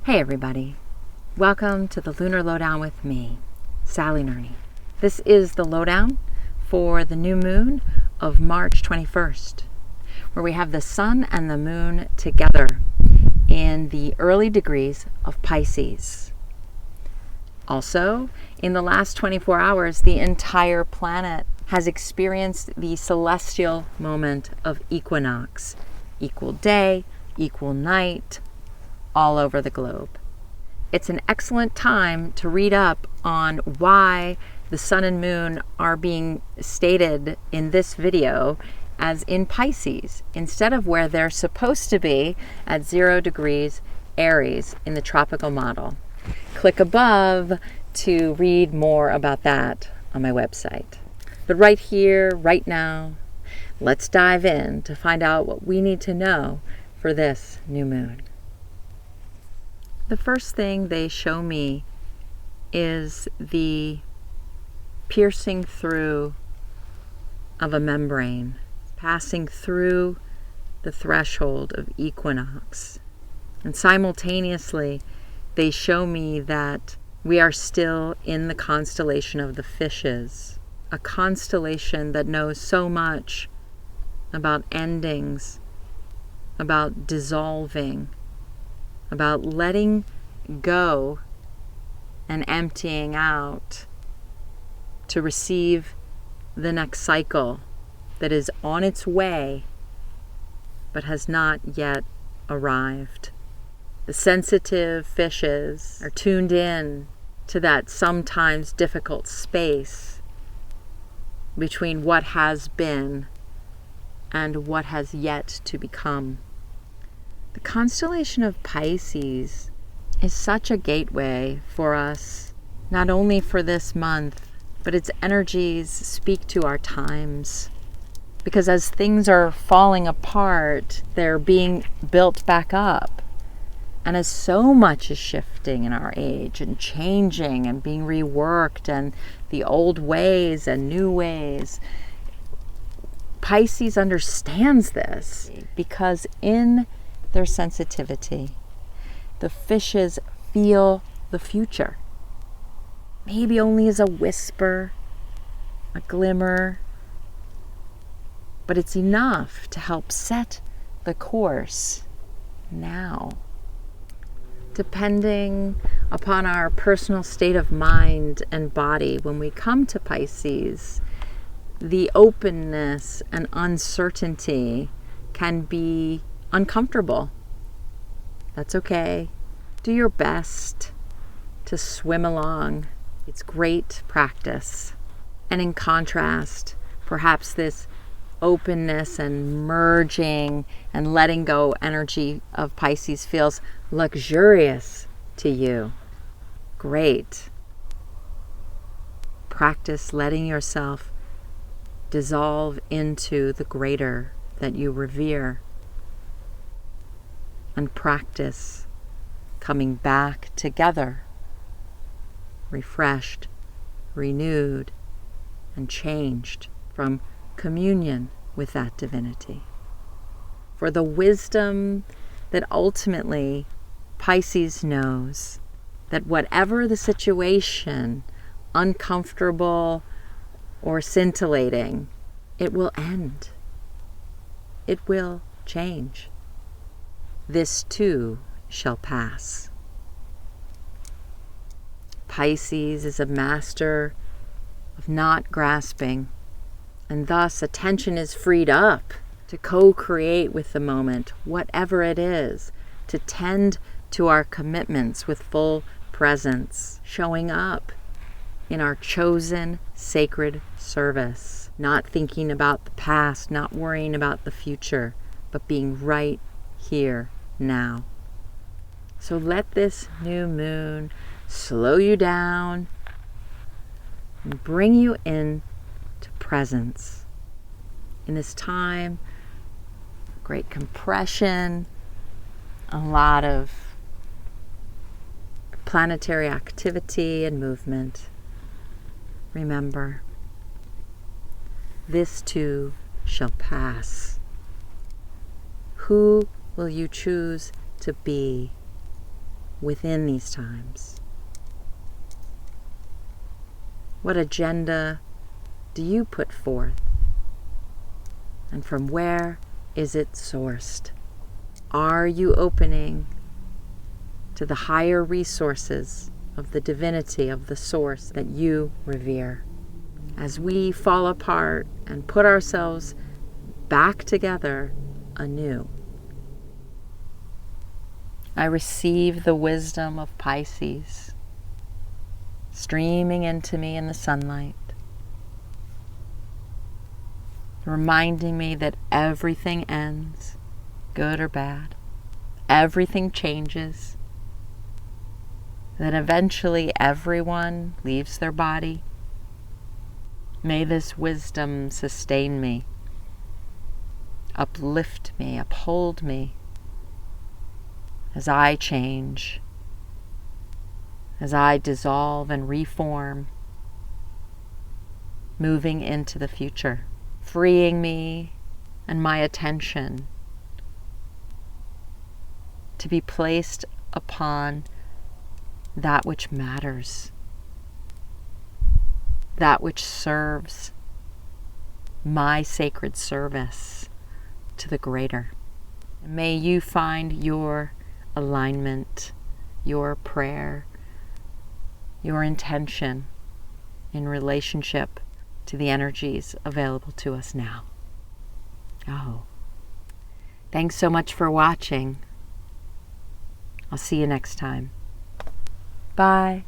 Hey everybody, welcome to the Lunar Lowdown with me, Sally Nerney. This is the lowdown for the new moon of March 21st, where we have the sun and the moon together in the early degrees of Pisces. Also, in the last 24 hours, the entire planet has experienced the celestial moment of equinox, equal day, equal night, all over the globe. It's an excellent time to read up on why the sun and moon are being stated in this video as in Pisces, instead of where they're supposed to be at 0 degrees Aries in the tropical model. Click above to read more about that on my website. But right here, right now, let's dive in to find out what we need to know for this new moon. The first thing they show me is the piercing through of a membrane, passing through the threshold of equinox. And simultaneously, they show me that we are still in the constellation of the fishes, a constellation that knows so much about endings, about dissolving, about letting go and emptying out to receive the next cycle that is on its way but has not yet arrived. The sensitive fishes are tuned in to that sometimes difficult space between what has been and what has yet to become. The constellation of Pisces is such a gateway for us, not only for this month, but its energies speak to our times. Because as things are falling apart, they're being built back up. And as so much is shifting in our age and changing and being reworked, and the old ways and new ways, Pisces understands this because in their sensitivity, the fishes feel the future. Maybe only as a whisper, a glimmer, but it's enough to help set the course now. Depending upon our personal state of mind and body, when we come to Pisces, the openness and uncertainty can be uncomfortable. That's okay. Do your best to swim along. It's great practice. And in contrast, perhaps this openness and merging and letting go energy of Pisces feels luxurious to you. Great. Practice letting yourself dissolve into the greater that you revere. And practice coming back together, refreshed, renewed, and changed from communion with that divinity. For the wisdom that ultimately Pisces knows that whatever the situation, uncomfortable or scintillating, it will end. It will change. This too shall pass. Pisces is a master of not grasping, and thus attention is freed up to co-create with the moment, whatever it is, to tend to our commitments with full presence, showing up in our chosen sacred service, not thinking about the past, not worrying about the future, but being right here now. So let this new moon slow you down and bring you in to presence. In this time, great compression, a lot of planetary activity and movement. Remember, this too shall pass. Who will you choose to be within these times? What agenda do you put forth? And from where is it sourced? Are you opening to the higher resources of the divinity of the source that you revere? As we fall apart and put ourselves back together anew, I receive the wisdom of Pisces streaming into me in the sunlight, reminding me that everything ends, good or bad. Everything changes. That eventually everyone leaves their body. May this wisdom sustain me, uplift me, uphold me as I change, as I dissolve and reform, moving into the future, freeing me and my attention to be placed upon that which matters, that which serves my sacred service to the greater. And may you find your alignment, your prayer, your intention in relationship to the energies available to us now. Oh, thanks so much for watching. I'll see you next time. Bye.